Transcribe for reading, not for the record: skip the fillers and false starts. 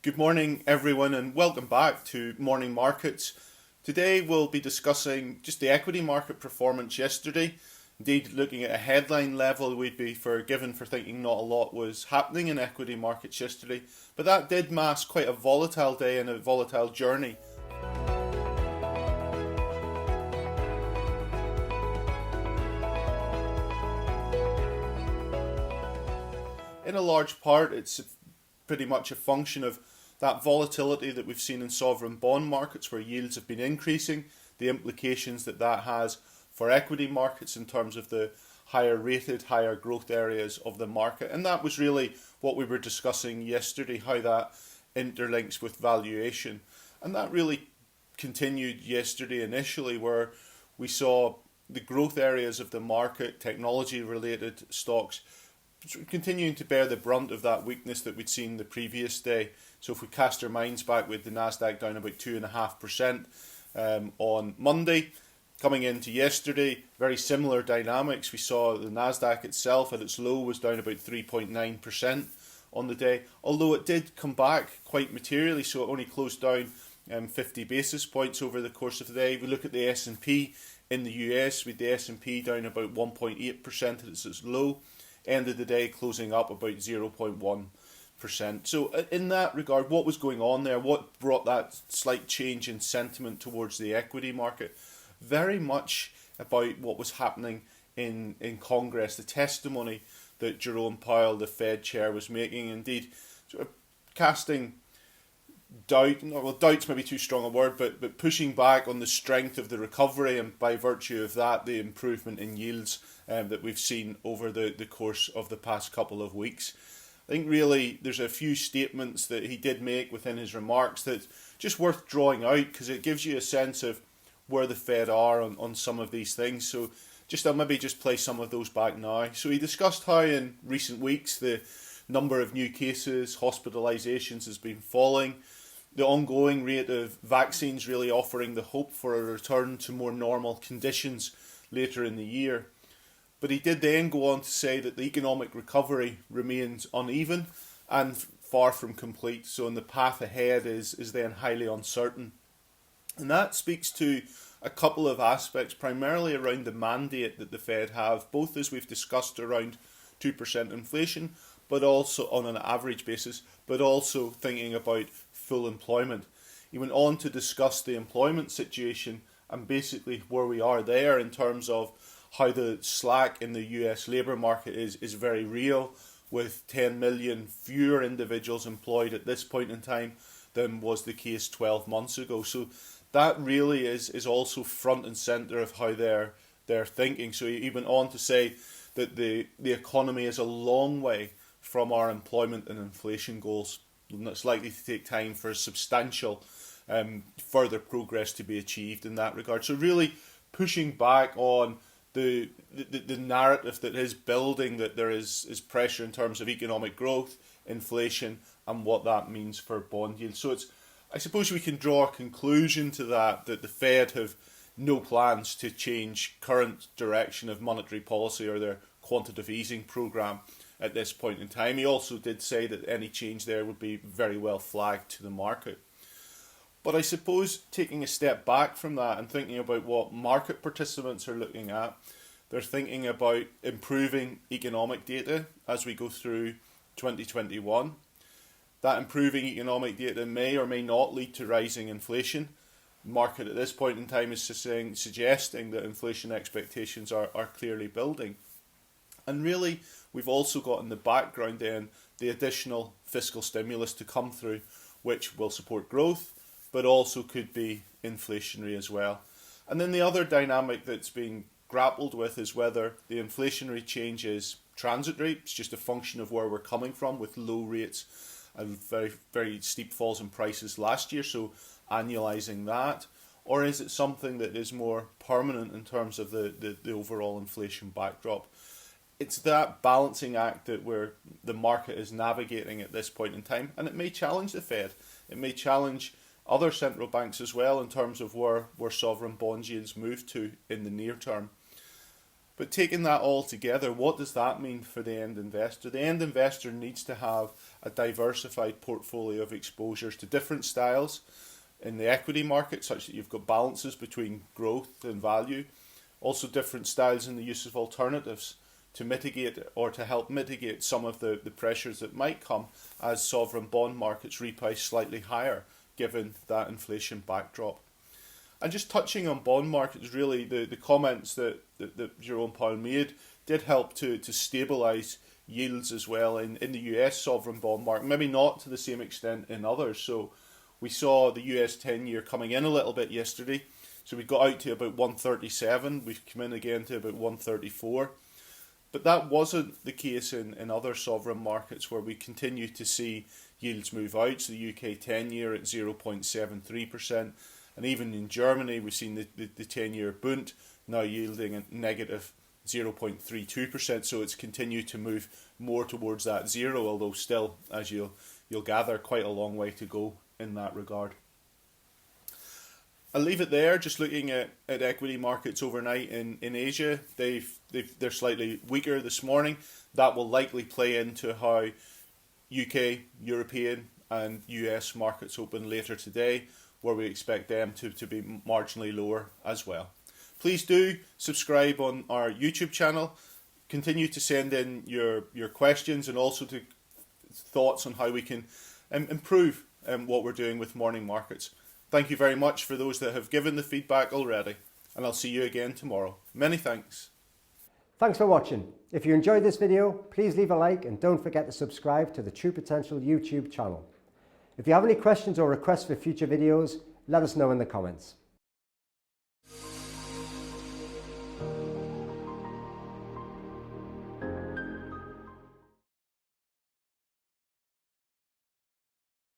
Good morning, everyone, and welcome back to Morning Markets. Today we'll be discussing just the equity market performance yesterday. Indeed, looking at a headline level, we'd be forgiven for thinking not a lot was happening in equity markets yesterday, but that did mask quite a volatile day and a volatile journey. In a large part, it's pretty much a function of that volatility that we've seen in sovereign bond markets where yields have been increasing, the implications that that has for equity markets in terms of the higher rated, higher growth areas of the market. And that was really what we were discussing yesterday, how that interlinks with valuation. And that really continued yesterday initially, where we saw the growth areas of the market, technology related stocks, continuing to bear the brunt of that weakness that we'd seen the previous day. So if we cast our minds back with the Nasdaq down about 2.5% on Monday, coming into yesterday, very similar dynamics. We saw the Nasdaq itself at its low was down about 3.9% on the day, although it did come back quite materially, so it only closed down 50 basis points over the course of the day. We look at the S&P in the US, with the S&P down about 1.8% at its low. End of the day closing up about 0.1%. So in that regard, what was going on there? What brought that slight change in sentiment towards the equity market? Very much about what was happening in Congress, the testimony that Jerome Powell, the Fed chair, was making. Indeed, sort of casting doubt, well, doubt's maybe too strong a word, but pushing back on the strength of the recovery, and by virtue of that, the improvement in yields that we've seen over the course of the past couple of weeks. I think really there's a few statements that he did make within his remarks that's just worth drawing out, because it gives you a sense of where the Fed are on some of these things. So I'll maybe just play some of those back now. So he discussed how in recent weeks the number of new cases, hospitalizations has been falling. The ongoing rate of vaccines really offering the hope for a return to more normal conditions later in the year. But he did then go on to say that the economic recovery remains uneven and far from complete, so the path ahead is then highly uncertain. And that speaks to a couple of aspects, primarily around the mandate that the Fed have, both as we've discussed around 2% inflation, but also on an average basis, but also thinking about full employment. He went on to discuss the employment situation and basically where we are there in terms of how the slack in the US labour market is very real, with 10 million fewer individuals employed at this point in time than was the case 12 months ago. So that really is also front and centre of how they're thinking. So he went on to say that the economy is a long way from our employment and inflation goals, and it's likely to take time for substantial further progress to be achieved in that regard. So really pushing back on the narrative that is building that there is pressure in terms of economic growth, inflation, and what that means for bond yields. So I suppose we can draw a conclusion to that the Fed have no plans to change current direction of monetary policy or their quantitative easing program at this point in time. He also did say that any change there would be very well flagged to the market. But I suppose taking a step back from that and thinking about what market participants are looking at, they're thinking about improving economic data as we go through 2021. That improving economic data may or may not lead to rising inflation. The market at this point in time is suggesting that inflation expectations are clearly building. And really, we've also got in the background then the additional fiscal stimulus to come through, which will support growth, but also could be inflationary as well. And then the other dynamic that's being grappled with is whether the inflationary change is transitory. It's just a function of where we're coming from with low rates and very, very steep falls in prices last year, so annualising that. Or is it something that is more permanent in terms of the overall inflation backdrop? It's that balancing act that the market is navigating at this point in time, and it may challenge the Fed. It may challenge other central banks as well in terms of where sovereign bond yields move to in the near term. But taking that all together, what does that mean for the end investor? The end investor needs to have a diversified portfolio of exposures to different styles in the equity market, such that you've got balances between growth and value. Also different styles in the use of alternatives to mitigate or to help mitigate some of the pressures that might come as sovereign bond markets reprice slightly higher given that inflation backdrop. And just touching on bond markets, really the comments that Jerome Powell made did help to stabilise yields as well in the US sovereign bond market, maybe not to the same extent in others. So we saw the US 10-year coming in a little bit yesterday. So we got out to about 137, we've come in again to about 134. But that wasn't the case in other sovereign markets where we continue to see yields move out. So the UK 10-year at 0.73%. And even in Germany, we've seen the 10-year Bund now yielding a negative 0.32%. So it's continued to move more towards that zero, although still, as you'll gather, quite a long way to go in that regard. I'll leave it there, just looking at equity markets overnight in Asia. They're slightly weaker this morning. That will likely play into how UK, European and US markets open later today, where we expect them to be marginally lower as well. Please do subscribe on our YouTube channel. Continue to send in your questions and also to thoughts on how we can improve what we're doing with morning markets. Thank you very much for those that have given the feedback already, and I'll see you again tomorrow. Many thanks. Thanks for watching. If you enjoyed this video, please leave a like and don't forget to subscribe to the True Potential YouTube channel. If you have any questions or requests for future videos, let us know in the comments.